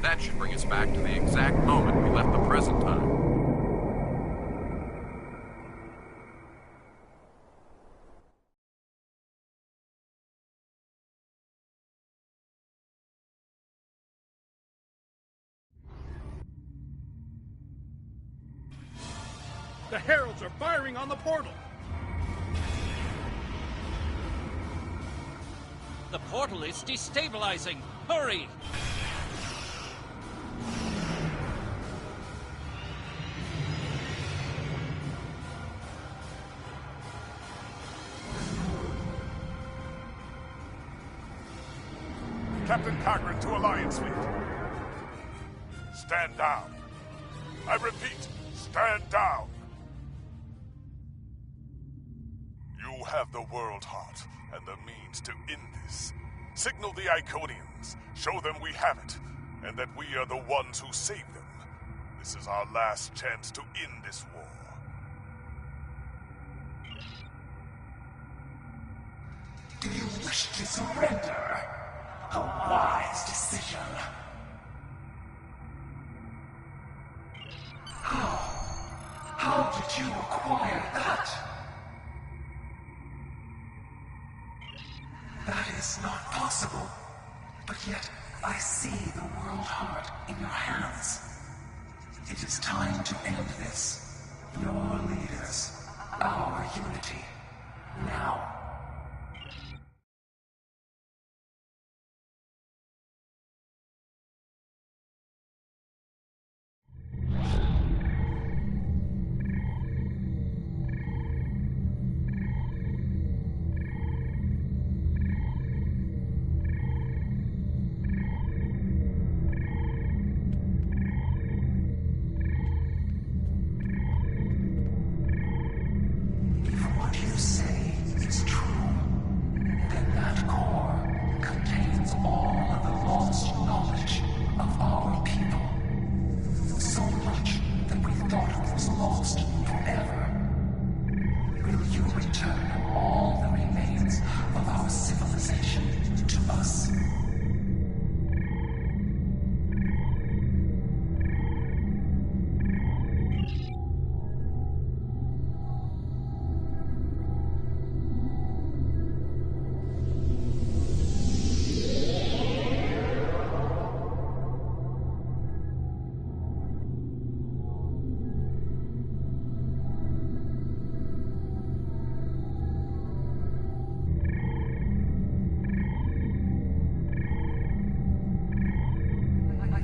That should bring us back to the exact moment we left the present time. The Heralds are firing on the portal! The portal is destabilizing! Hurry! Captain Cogran to Alliance Fleet. Stand down. I repeat, stand down. You have the World Heart and the means to end this. Signal the Iconians, show them we have it, and that we are the ones who saved them. This is our last chance to end this war. Do you wish to surrender? A wise decision. How did you acquire that? That is not possible. But yet, I see the World Heart in your hands. It is time to end this. Your leaders, our unity. Now. What you say is true.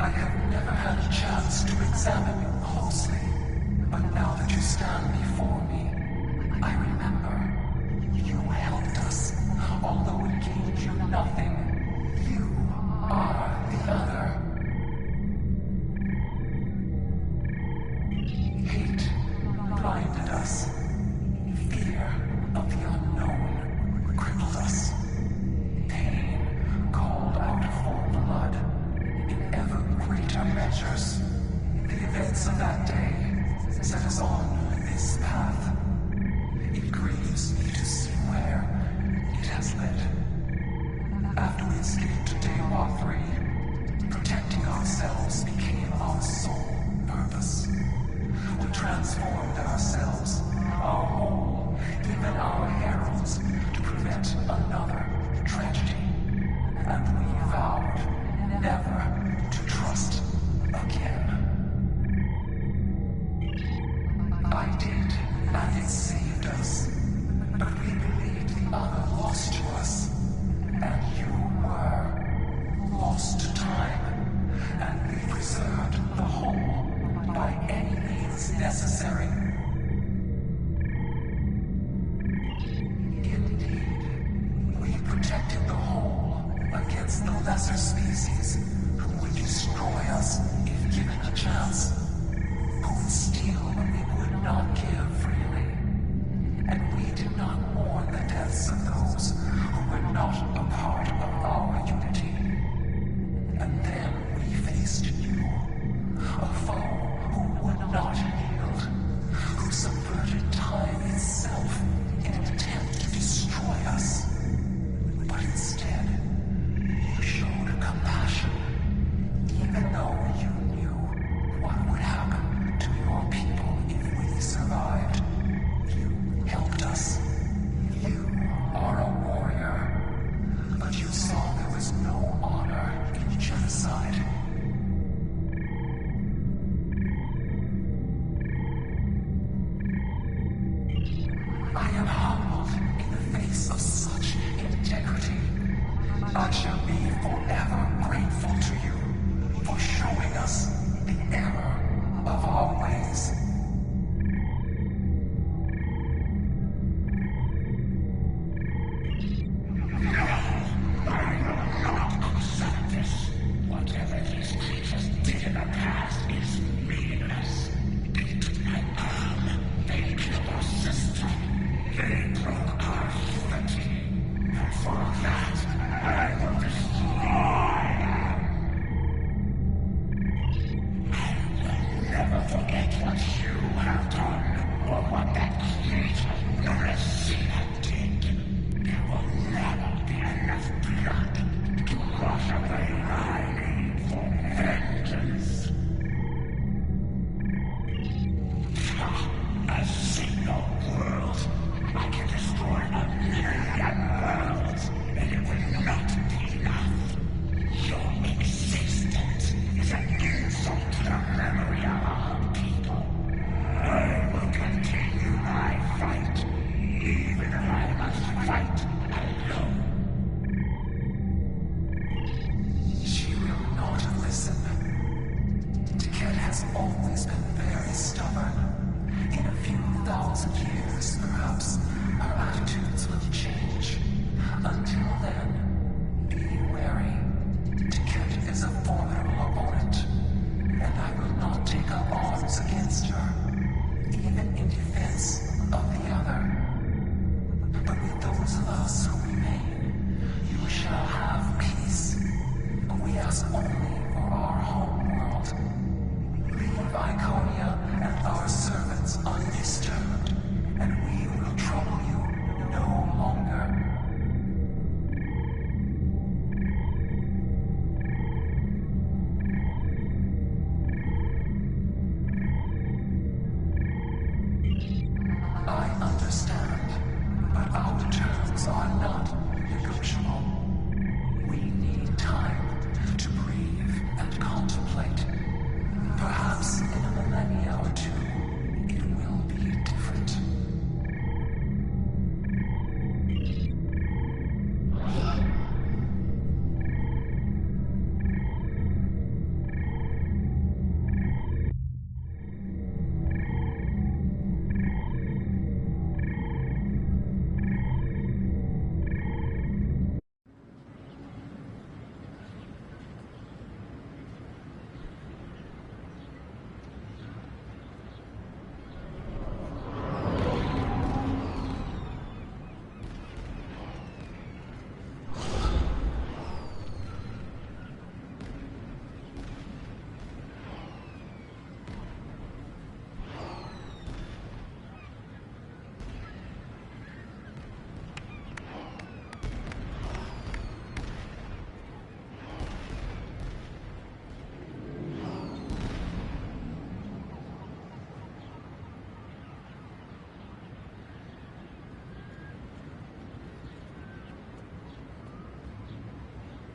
I have never had a chance to examine you closely, but now that you stand before me, I remember you helped us, although it gained you nothing. You are the other. Hate blinded us. Fear of the unknown crippled us. Pain called out for blood in ever greater measures. The events of that day set us on this path. It grieves me to see where it has led. After we escaped to Daewha 3, protecting ourselves became our sole purpose. We transformed ourselves, our whole, even our heralds, to prevent another tragedy. And we vowed never to trust again. I did, and it saved us. But we believed the other lost to us. And you were lost to time. And we preserved the whole by any means necessary. Indeed, we protected the whole against the lesser species who would destroy us if given a chance, who would steal when we would not give freely. And we did not mourn the deaths of those who were not a part of our unity. And then we faced you, a foe who would not yield, who subverted time itself in an attempt to destroy us. But instead, you showed compassion, even though you knew what would happen to your people if we survived. You helped us. You are a warrior, but you saw there was no honor in genocide. I am humbled in the face of such integrity. I shall be forever grateful to you for showing us the error of our ways. Whatever these creatures did in the past is meaningless. They killed our sister. They broke our unity. And for that, I will destroy them. I will never forget what you have done, or what that creature, Neresina, did. There will never be enough blood to wash away my need for vengeance. A single world. I can destroy 1,000,000 worlds, and it will not be enough. Your existence is an insult to the memory of our people. I will continue my fight, even if I must fight alone. She will not listen. Tiket has always been very stubborn. In a few thousand years, perhaps, her attitudes will change. Until then, be wary. Tiket is a formidable opponent, and I will not take up arms against her, even in defense of the other. But with those of us who remain, you shall have peace. We ask only for our home world. Leave Iconia and our servants undisturbed, and we will trouble you no longer. I understand, but our terms are not negotiable. We need time to breathe.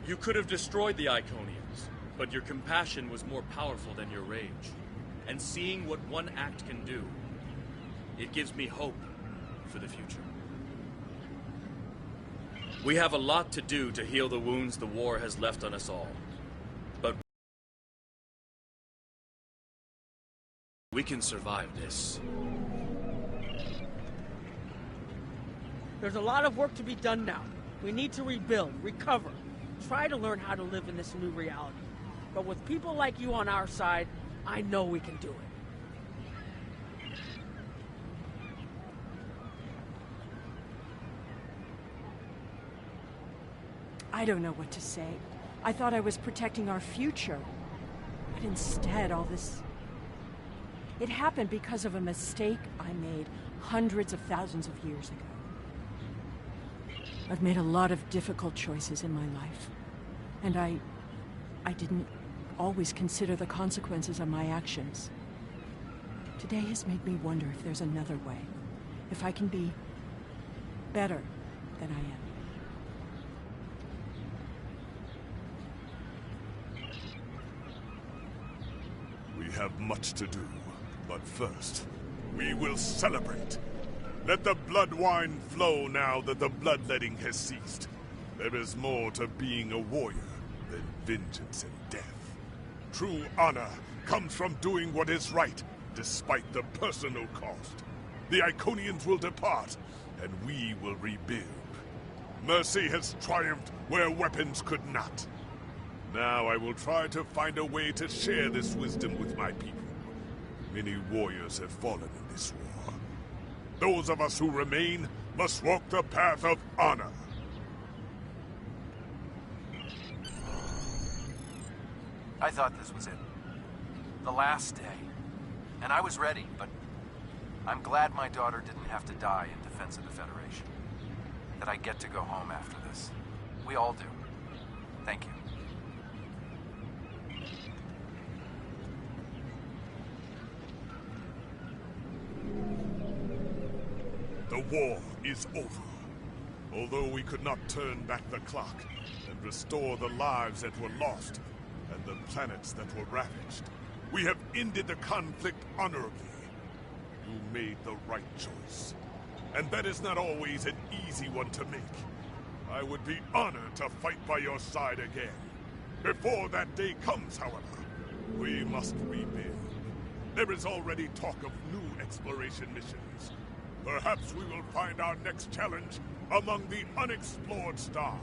You could have destroyed the Iconians, but your compassion was more powerful than your rage. And seeing what one act can do, it gives me hope for the future. We have a lot to do to heal the wounds the war has left on us all. But we can survive this. There's a lot of work to be done now. We need to rebuild, recover, try to learn how to live in this new reality. But with people like you on our side, I know we can do it. I don't know what to say. I thought I was protecting our future. But instead, all this... It happened because of a mistake I made hundreds of thousands of years ago. I've made a lot of difficult choices in my life. And I didn't always consider the consequences of my actions. Today has made me wonder if there's another way. If I can be better than I am. We have much to do, but first, we will celebrate. Let the blood wine flow now that the bloodletting has ceased. There is more to being a warrior than vengeance and death. True honor comes from doing what is right, despite the personal cost. The Iconians will depart, and we will rebuild. Mercy has triumphed where weapons could not. Now I will try to find a way to share this wisdom with my people. Many warriors have fallen in this war. Those of us who remain must walk the path of honor. I thought this was it. The last day. And I was ready, but I'm glad my daughter didn't have to die in defense of the Federation. That I get to go home after this. We all do. Thank you. The war is over. Although we could not turn back the clock and restore the lives that were lost and the planets that were ravaged, we have ended the conflict honorably. You made the right choice. And that is not always an easy one to make. I would be honored to fight by your side again. Before that day comes, however, we must rebuild. There is already talk of new exploration missions. Perhaps we will find our next challenge among the unexplored stars.